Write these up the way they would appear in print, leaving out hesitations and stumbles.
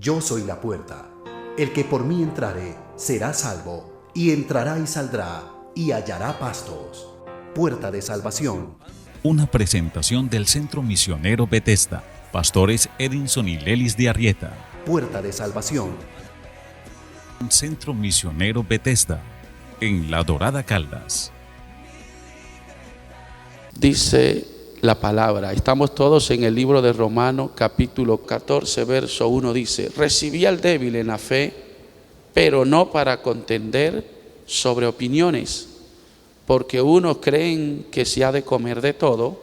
Yo soy la puerta. El que por mí entrare será salvo, y entrará y saldrá, y hallará pastos. Puerta de salvación. Una presentación del Centro Misionero Bethesda. Pastores Edinson y Lelis de Arrieta. Puerta de salvación. Centro Misionero Bethesda, en La Dorada, Caldas. Dice la palabra, estamos todos en el libro de Romanos, capítulo 14, verso 1, dice: recibí al débil en la fe, pero no para contender sobre opiniones, porque unos creen que se ha de comer de todo,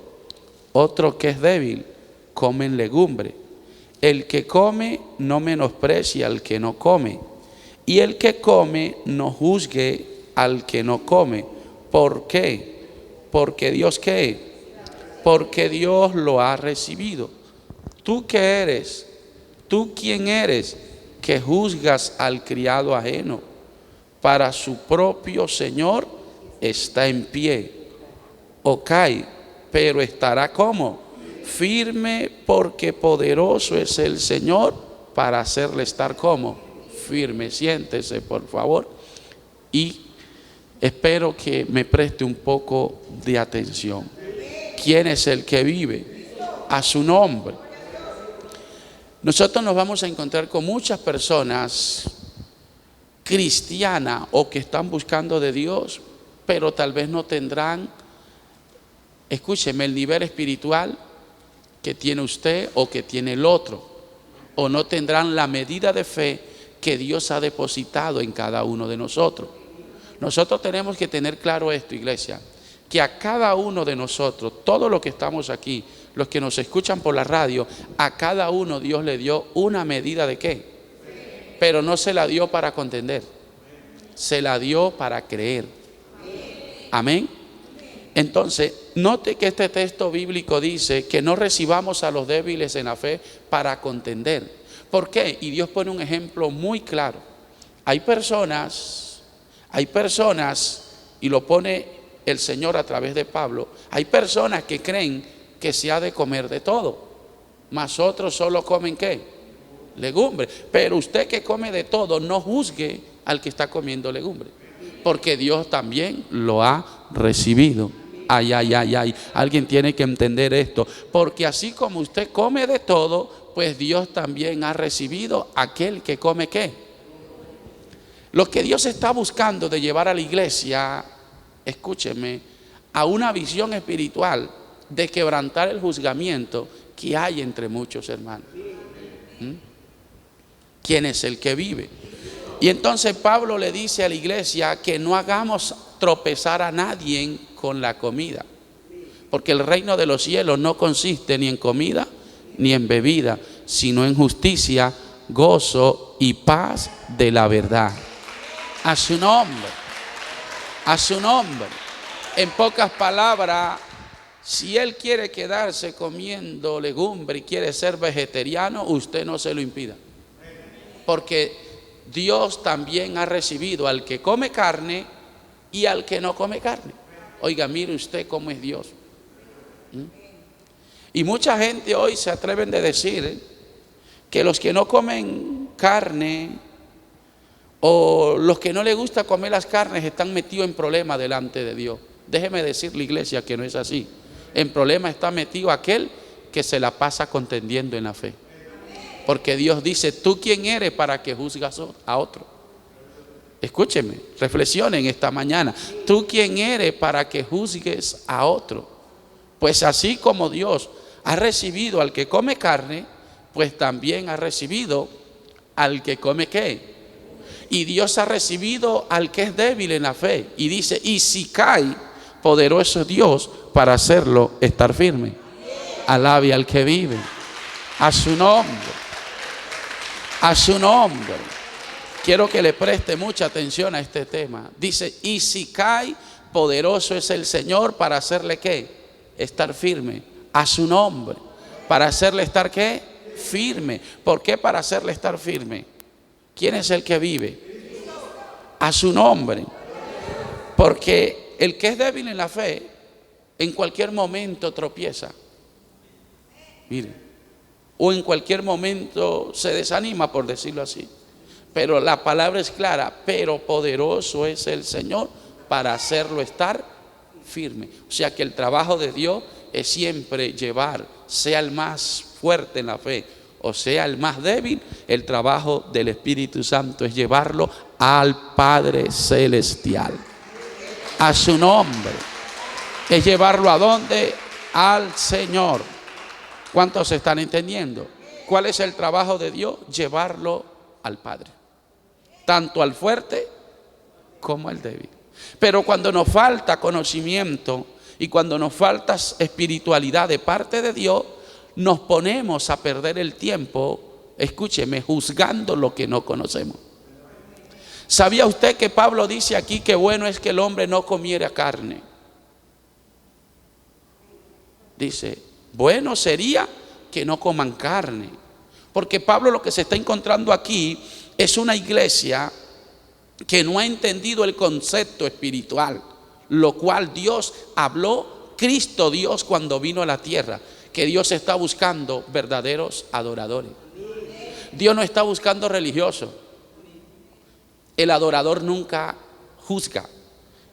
otro que es débil, comen legumbre. El que come no menosprecia al que no come, y el que come no juzgue al que no come. ¿Por qué? Porque Dios, ¿qué? Porque Dios lo ha recibido. ¿Tú qué eres? ¿Tú quién eres que juzgas al criado ajeno? Para su propio Señor está en pie o cae, pero estará ¿cómo? Firme, porque poderoso es el Señor para hacerle estar ¿cómo? Firme. Siéntese, por favor, y espero que me preste un poco de atención. ¿Quién es el que vive? A su nombre. Nosotros nos vamos a encontrar con muchas personas cristianas o que están buscando de Dios, pero tal vez no tendrán, escúcheme, el nivel espiritual que tiene usted o que tiene el otro, o no tendrán la medida de fe que Dios ha depositado en cada uno de nosotros. Nosotros tenemos que tener claro esto, iglesia, que a cada uno de nosotros, todos los que estamos aquí, los que nos escuchan por la radio, a cada uno Dios le dio una medida de ¿qué? Pero no se la dio para contender, se la dio para creer. Amén. Entonces, note que este texto bíblico dice que no recibamos a los débiles en la fe para contender. ¿Por qué? Y Dios pone un ejemplo muy claro. Hay personas, y lo pone el Señor a través de Pablo, hay personas que creen que se ha de comer de todo, mas otros solo comen ¿qué? Legumbre. Pero usted que come de todo, no juzgue al que está comiendo legumbre, porque Dios también lo ha recibido. Ay, ay, ay, ay. Alguien tiene que entender esto, porque así como usted come de todo, pues Dios también ha recibido aquel que come ¿qué? Lo que Dios está buscando de llevar a la iglesia, escúcheme, a una visión espiritual de quebrantar el juzgamiento que hay entre muchos hermanos. ¿Quién es el que vive? Y entonces Pablo le dice a la iglesia que no hagamos tropezar a nadie con la comida, porque el reino de los cielos no consiste ni en comida ni en bebida, sino en justicia, gozo y paz de la verdad. A su nombre, a su nombre. En pocas palabras, si él quiere quedarse comiendo legumbre y quiere ser vegetariano, usted no se lo impida, porque Dios también ha recibido al que come carne y al que no come carne. Oiga, mire usted cómo es Dios. Y mucha gente hoy se atreven a decir que los que no comen carne o los que no les gusta comer las carnes están metidos en problemas delante de Dios. Déjeme decirle, iglesia, que no es así. En problema está metido aquel que se la pasa contendiendo en la fe, porque Dios dice: ¿tú quién eres para que juzgas a otro? Escúcheme, reflexionen esta mañana. ¿Tú quién eres para que juzgues a otro? Pues así como Dios ha recibido al que come carne, pues también ha recibido al que come ¿qué? Y Dios ha recibido al que es débil en la fe. Y dice: y si cae, poderoso es Dios para hacerlo estar firme. Alabe al que vive. A su nombre. A su nombre. Quiero que le preste mucha atención a este tema. Dice: y si cae, poderoso es el Señor para hacerle ¿qué? Estar firme. A su nombre. Para hacerle estar ¿qué? Firme. ¿Por qué para hacerle estar firme? ¿Quién es el que vive? A su nombre. Porque el que es débil en la fe, en cualquier momento tropieza. Mire, o en cualquier momento se desanima, por decirlo así. Pero la palabra es clara, pero poderoso es el Señor para hacerlo estar firme. O sea que el trabajo de Dios es siempre llevar, sea el más fuerte en la fe o sea el más débil, el trabajo del Espíritu Santo es llevarlo al Padre Celestial, a su nombre. Es llevarlo ¿a dónde? Al Señor. ¿Cuántos están entendiendo? ¿Cuál es el trabajo de Dios? Llevarlo al Padre, tanto al fuerte como al débil. Pero cuando nos falta conocimiento y cuando nos falta espiritualidad de parte de Dios, nos ponemos a perder el tiempo, escúcheme, juzgando lo que no conocemos. ¿Sabía usted que Pablo dice aquí que bueno es que el hombre no comiera carne? Dice, bueno sería que no coman carne. Porque Pablo lo que se está encontrando aquí es una iglesia que no ha entendido el concepto espiritual, lo cual Dios habló, Cristo Dios cuando vino a la tierra, que Dios está buscando verdaderos adoradores. Dios no está buscando religiosos. El adorador nunca juzga,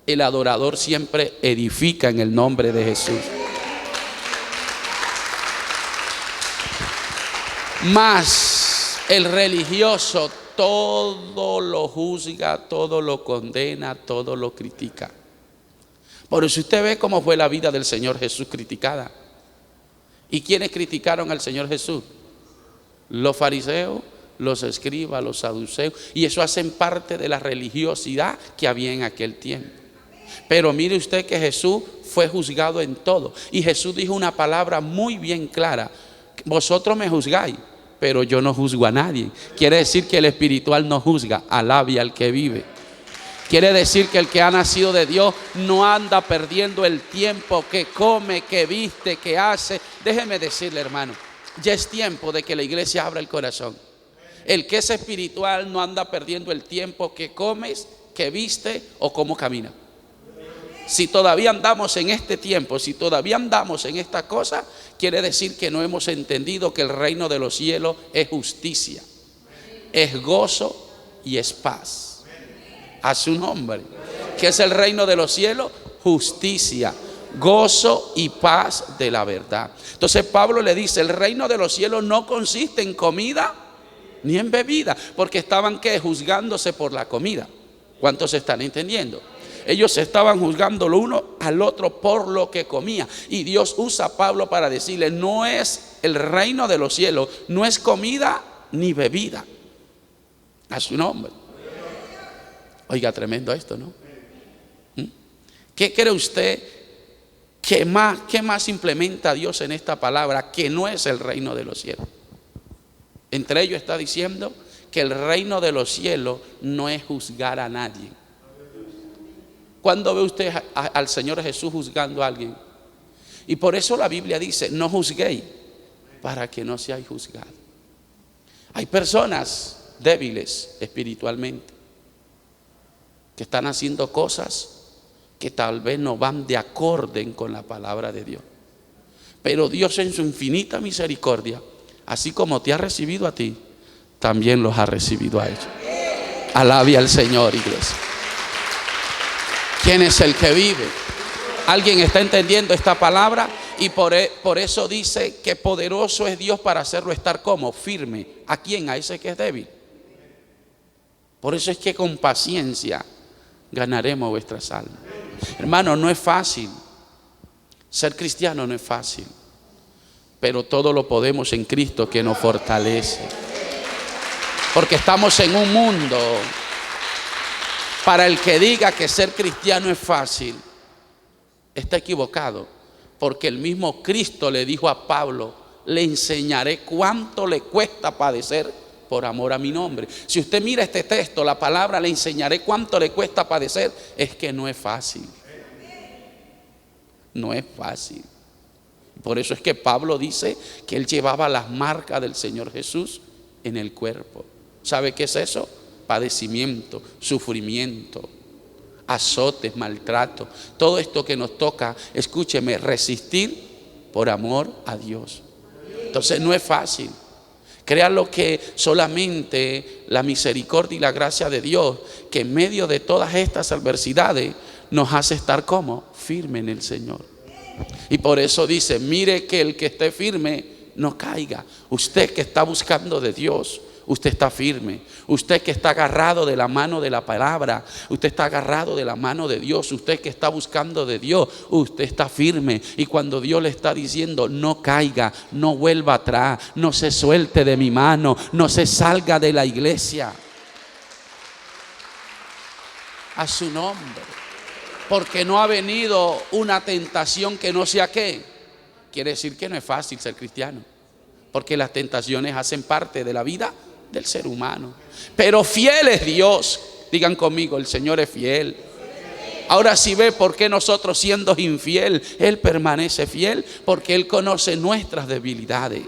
el adorador siempre edifica en el nombre de Jesús. Mas el religioso todo lo juzga, todo lo condena, todo lo critica. Por eso usted ve cómo fue la vida del Señor Jesús criticada. ¿Y quiénes criticaron al Señor Jesús? Los fariseos, los escribas, los saduceos. Y eso hacen parte de la religiosidad que había en aquel tiempo. Pero mire usted que Jesús fue juzgado en todo. Y Jesús dijo una palabra muy bien clara: vosotros me juzgáis, pero yo no juzgo a nadie. Quiere decir que el espiritual no juzga, alabe al que vive. Quiere decir que el que ha nacido de Dios no anda perdiendo el tiempo, que come, que viste, que hace. Déjeme decirle, hermano, ya es tiempo de que la iglesia abra el corazón. El que es espiritual no anda perdiendo el tiempo que comes, que viste o cómo camina. Si todavía andamos en este tiempo, si todavía andamos en esta cosa, quiere decir que no hemos entendido que el reino de los cielos es justicia, es gozo y es paz. A su nombre. ¿Qué es el reino de los cielos? Justicia, gozo y paz de la verdad. Entonces Pablo le dice, el reino de los cielos no consiste en comida ni en bebida, porque estaban ¿qué? Juzgándose por la comida. ¿Cuántos están entendiendo? Ellos estaban juzgando lo uno al otro por lo que comía. Y Dios usa a Pablo para decirle, no es el reino de los cielos, no es comida ni bebida. A su nombre. Oiga, tremendo esto, ¿no? ¿Qué cree usted qué más implementa Dios en esta palabra que no es el reino de los cielos? Entre ellos está diciendo que el reino de los cielos no es juzgar a nadie. ¿Cuándo ve usted al Señor Jesús juzgando a alguien? Y por eso la Biblia dice, no juzguéis para que no seáis juzgados. Hay personas débiles espiritualmente que están haciendo cosas que tal vez no van de acorde con la palabra de Dios. Pero Dios en su infinita misericordia, así como te ha recibido a ti, también los ha recibido a ellos. Alabe al Señor, iglesia. ¿Quién es el que vive? ¿Alguien está entendiendo esta palabra? Y por eso dice que poderoso es Dios para hacerlo estar como firme. ¿A quién? A ese que es débil. Por eso es que con paciencia ganaremos vuestras almas. Hermano, no es fácil. Ser cristiano no es fácil. Pero todo lo podemos en Cristo que nos fortalece. Porque estamos en un mundo. Para el que diga que ser cristiano es fácil, está equivocado. Porque el mismo Cristo le dijo a Pablo, le enseñaré cuánto le cuesta padecer por amor a mi nombre. Si usted mira este texto, la palabra le enseñaré cuánto le cuesta padecer, es que no es fácil. No es fácil. Por eso es que Pablo dice que él llevaba las marcas del Señor Jesús en el cuerpo. ¿Sabe qué es eso? Padecimiento, sufrimiento, azotes, maltrato. Todo esto que nos toca, escúcheme, resistir por amor a Dios. Entonces no es fácil. Créanlo que solamente la misericordia y la gracia de Dios, que en medio de todas estas adversidades nos hace estar como firme en el Señor. Y por eso dice, mire que el que esté firme no caiga. Usted que está buscando de Dios, usted está firme. Usted que está agarrado de la mano de la palabra, usted está agarrado de la mano de Dios. Usted que está buscando de Dios, usted está firme. Y cuando Dios le está diciendo, no caiga, no vuelva atrás, no se suelte de mi mano, no se salga de la iglesia. A su nombre. Porque no ha venido una tentación que no sea qué. Quiere decir que no es fácil ser cristiano, porque las tentaciones hacen parte de la vida del ser humano. Pero fiel es Dios. Digan conmigo, el Señor es fiel. Ahora sí ve por qué nosotros, siendo infiel, Él permanece fiel, porque Él conoce nuestras debilidades.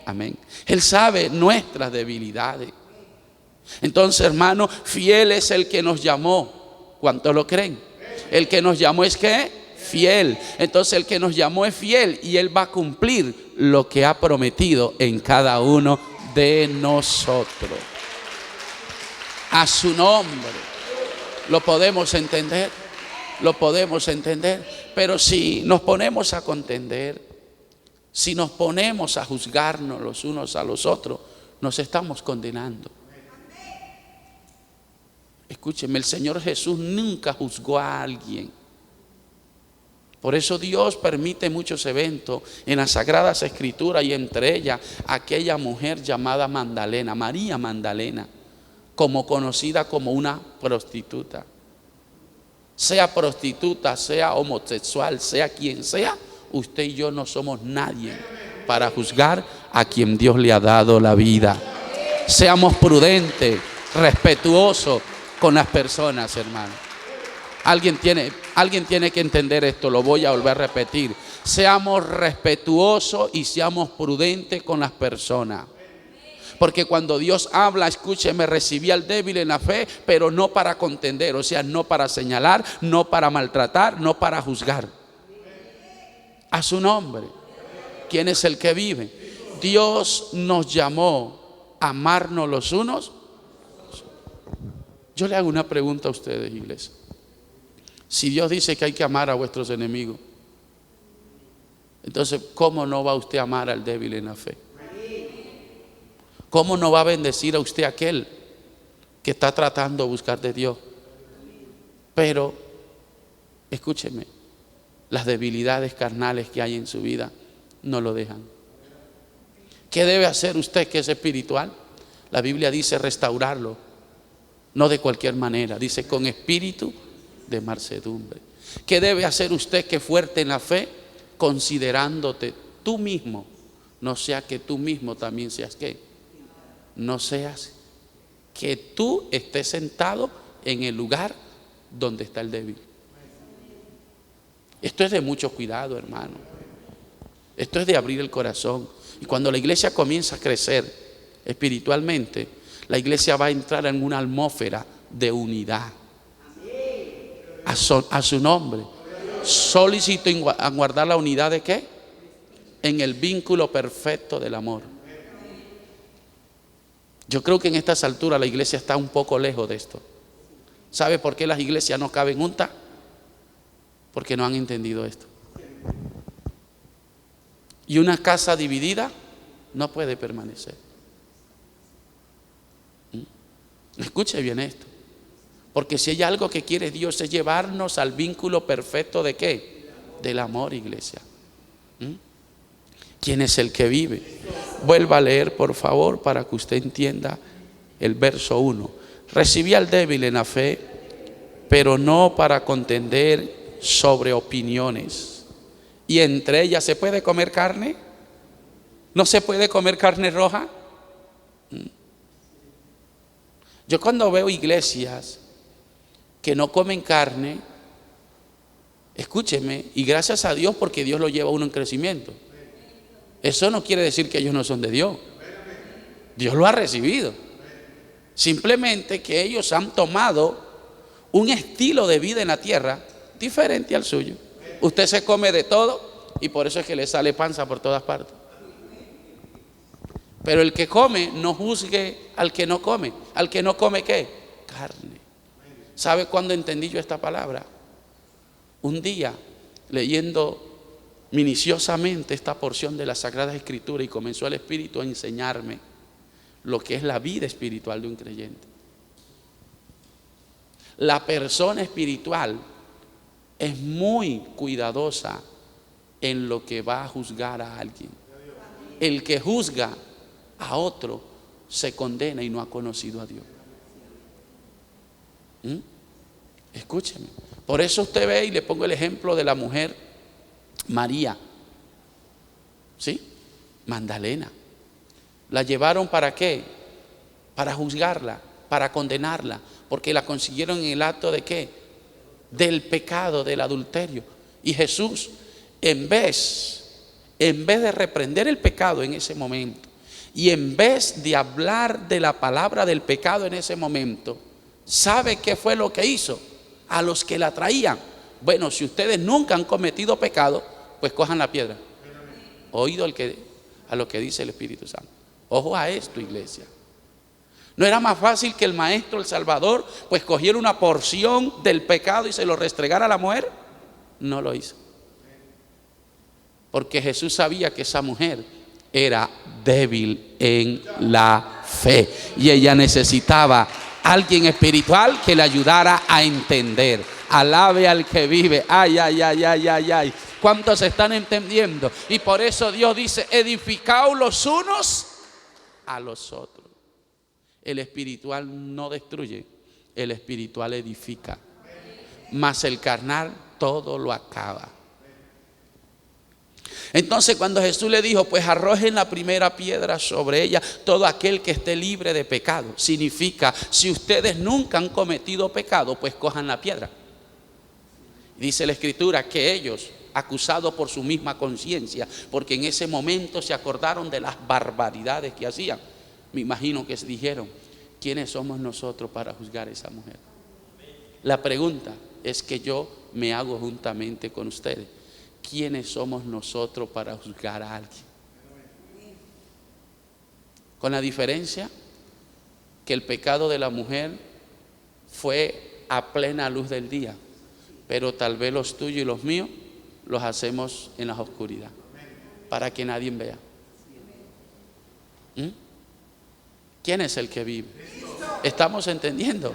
Amén. Él sabe nuestras debilidades. Entonces, hermano, fiel es el que nos llamó. ¿Cuántos lo creen? El que nos llamó es ¿qué? Fiel. Entonces el que nos llamó es fiel, y Él va a cumplir lo que ha prometido en cada uno de nosotros. A su nombre. Lo podemos entender. Lo podemos entender. Pero si nos ponemos a contender, si nos ponemos a juzgarnos los unos a los otros, nos estamos condenando. Escúcheme, el Señor Jesús nunca juzgó a alguien. Por eso Dios permite muchos eventos en las Sagradas Escrituras, y entre ellas aquella mujer llamada Magdalena, María Magdalena, como conocida como una prostituta. Sea prostituta, sea homosexual, sea quien sea, usted y yo no somos nadie para juzgar a quien Dios le ha dado la vida. Seamos prudentes, respetuosos con las personas, hermano. Alguien tiene que entender esto, lo voy a volver a repetir. Seamos respetuosos y seamos prudentes con las personas. Porque cuando Dios habla, escúcheme, recibí al débil en la fe, pero no para contender, o sea, no para señalar, no para maltratar, no para juzgar. A su nombre. ¿Quién es el que vive? Dios nos llamó a amarnos los unos. Yo le hago una pregunta a ustedes, iglesia. Si Dios dice que hay que amar a vuestros enemigos, entonces, ¿cómo no va usted a amar al débil en la fe? ¿Cómo no va a bendecir a usted a aquel que está tratando de buscar de Dios? Pero, escúcheme, las debilidades carnales que hay en su vida no lo dejan. ¿Qué debe hacer usted que es espiritual? La Biblia dice restaurarlo, no de cualquier manera, dice con espíritu de mansedumbre. ¿Qué debe hacer usted que es fuerte en la fe? Considerándote tú mismo, no sea que tú mismo también seas ¿qué? No seas que tú estés sentado en el lugar donde está el débil. Esto es de mucho cuidado, hermano. Esto es de abrir el corazón. Y cuando la iglesia comienza a crecer espiritualmente, la iglesia va a entrar en una atmósfera de unidad. A su nombre. Solicito a guardar la unidad de ¿qué? En el vínculo perfecto del amor. Yo creo que en estas alturas la iglesia está un poco lejos de esto. ¿Sabe por qué las iglesias no caben juntas? Porque no han entendido esto. Y una casa dividida no puede permanecer. Escuche bien esto. Porque si hay algo que quiere Dios es llevarnos al vínculo perfecto ¿de qué? Del amor, iglesia. ¿Quién es el que vive? Vuelva a leer, por favor, para que usted entienda el verso 1. Recibí al débil en la fe, pero no para contender sobre opiniones. Y entre ellas, ¿se puede comer carne? ¿No se puede comer carne roja? Yo cuando veo iglesias que no comen carne, escúcheme, y gracias a Dios porque Dios lo lleva a uno en crecimiento. Eso no quiere decir que ellos no son de Dios. Dios lo ha recibido. Simplemente que ellos han tomado un estilo de vida en la tierra diferente al suyo. Usted se come de todo y por eso es que le sale panza por todas partes. Pero el que come, no juzgue al que no come. ¿Al que no come qué? Carne. ¿Sabe cuándo entendí yo esta palabra? Un día, leyendo minuciosamente esta porción de la Sagrada Escritura, y comenzó el Espíritu a enseñarme lo que es la vida espiritual de un creyente. La persona espiritual es muy cuidadosa en lo que va a juzgar a alguien. El que juzga a otro se condena y no ha conocido a Dios. Escúcheme. Por eso usted ve, y le pongo el ejemplo de la mujer María, ¿sí? Magdalena. ¿La llevaron para qué? Para juzgarla, para condenarla, porque la consiguieron en el acto de qué? Del pecado, del adulterio. Y Jesús, en vez de reprender el pecado en ese momento, y en vez de hablar de la palabra del pecado en ese momento, ¿sabe qué fue lo que hizo? A los que la traían: bueno, si ustedes nunca han cometido pecado, pues cojan la piedra. Oído a lo que dice el Espíritu Santo. Ojo a esto, iglesia. ¿No era más fácil que el Maestro, el Salvador, pues cogiera una porción del pecado y se lo restregara a la mujer? No lo hizo. Porque Jesús sabía que esa mujer era débil en la fe y ella necesitaba alguien espiritual que le ayudara a entender. Alabe al que vive. Ay, ay, ay, ay, ay, ay. ¿Cuántos están entendiendo? Y por eso Dios dice: edificaos los unos a los otros. El espiritual no destruye, el espiritual edifica. Mas el carnal todo lo acaba. Entonces, cuando Jesús le dijo: pues arrojen la primera piedra sobre ella todo aquel que esté libre de pecado, significa: si ustedes nunca han cometido pecado, pues cojan la piedra. Dice la Escritura que ellos, acusados por su misma conciencia, porque en ese momento se acordaron de las barbaridades que hacían, me imagino que se dijeron: ¿quiénes somos nosotros para juzgar a esa mujer? La pregunta es que yo me hago juntamente con ustedes: ¿quiénes somos nosotros para juzgar a alguien? Con la diferencia que el pecado de la mujer fue a plena luz del día, pero tal vez los tuyos y los míos los hacemos en la oscuridad, para que nadie vea. ¿Quién es el que vive? ¿Estamos entendiendo?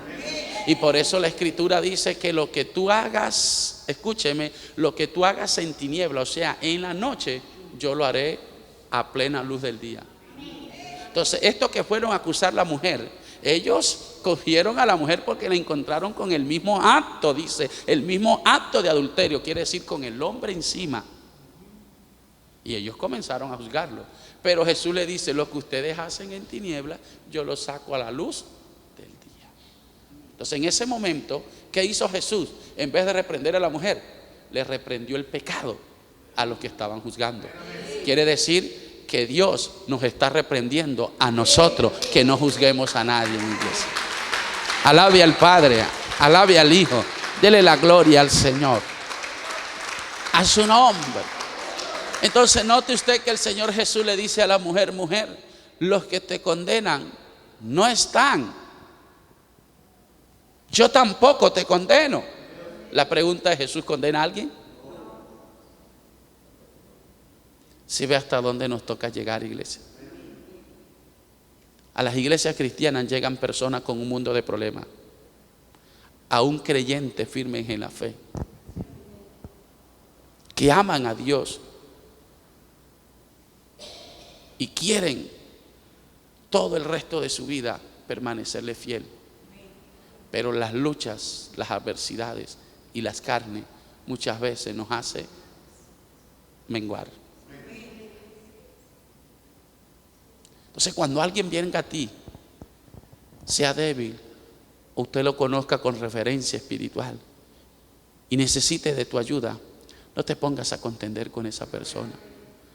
Y por eso la Escritura dice que lo que tú hagas, escúcheme, lo que tú hagas en tiniebla, o sea, en la noche, yo lo haré a plena luz del día. Entonces, estos que fueron a acusar a la mujer, ellos cogieron a la mujer porque la encontraron con el mismo acto, dice, el mismo acto de adulterio, quiere decir con el hombre encima. Y ellos comenzaron a juzgarlo. Pero Jesús le dice: lo que ustedes hacen en tiniebla, yo lo saco a la luz del día. Entonces, en ese momento, ¿qué hizo Jesús? En vez de reprender a la mujer, le reprendió el pecado a los que estaban juzgando. Quiere decir que Dios nos está reprendiendo a nosotros que no juzguemos a nadie en la iglesia. Alabe al Padre, alabe al Hijo, dele la gloria al Señor, a su nombre. Entonces, note usted que el Señor Jesús le dice a la mujer: mujer, los que te condenan no están. Yo tampoco te condeno. La pregunta es: ¿Jesús condena a alguien? Si ve hasta dónde nos toca llegar, iglesia. A las iglesias cristianas llegan personas con un mundo de problemas, aún creyentes firmes en la fe, que aman a Dios y quieren todo el resto de su vida permanecerle fiel. Pero las luchas, las adversidades y las carnes muchas veces nos hace menguar. Entonces, cuando alguien venga a ti, sea débil, o usted lo conozca con referencia espiritual y necesite de tu ayuda, no te pongas a contender con esa persona.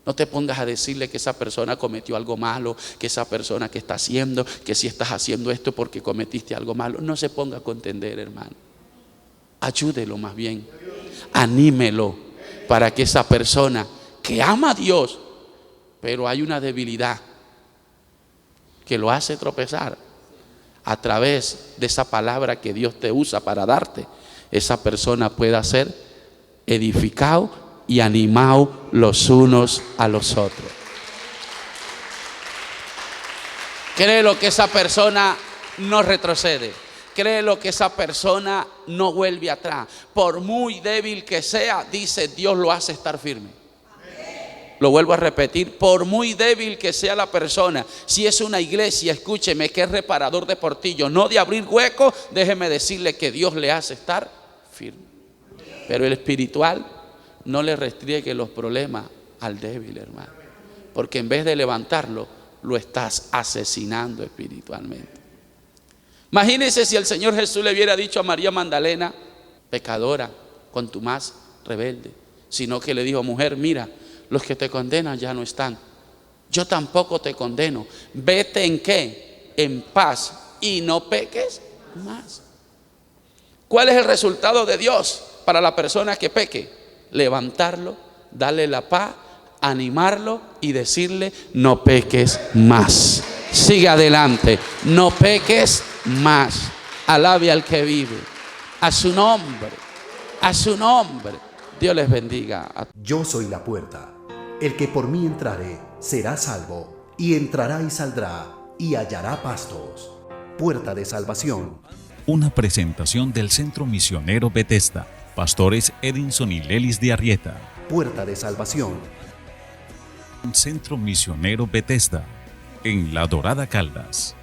No te pongas a decirle que esa persona cometió algo malo, que esa persona que está haciendo, que si estás haciendo esto porque cometiste algo malo. No se ponga a contender, hermano. Ayúdelo más bien, anímelo, para que esa persona que ama a Dios, pero hay una debilidad, que lo hace tropezar, a través de esa palabra que Dios te usa para darte, esa persona pueda ser edificado y animado los unos a los otros. Créelo que esa persona no retrocede. Créelo que esa persona no vuelve atrás. Por muy débil que sea, dice, Dios lo hace estar firme. Lo vuelvo a repetir, por muy débil que sea la persona, si es una iglesia, escúcheme, que es reparador de portillos, no de abrir huecos, déjeme decirle que Dios le hace estar firme. Pero el espiritual no le restringe los problemas al débil, hermano, porque en vez de levantarlo, lo estás asesinando espiritualmente. Imagínense si el Señor Jesús le hubiera dicho a María Magdalena, pecadora, contumaz, rebelde, sino que le dijo, mujer, mira, los que te condenan ya no están, yo tampoco te condeno, vete en qué, en paz y no peques más. ¿Cuál es el resultado de Dios para la persona que peque? Levantarlo, darle la paz, animarlo y decirle, no peques más, sigue adelante, no peques más. Alabe al que vive, a su nombre, a su nombre. Dios les bendiga. Yo soy la puerta. El que por mí entrare será salvo, y entrará y saldrá, y hallará pastos. Puerta de salvación. Una presentación del Centro Misionero Bethesda. Pastores Edinson y Lelis de Arrieta. Puerta de salvación. Centro Misionero Bethesda, en La Dorada, Caldas.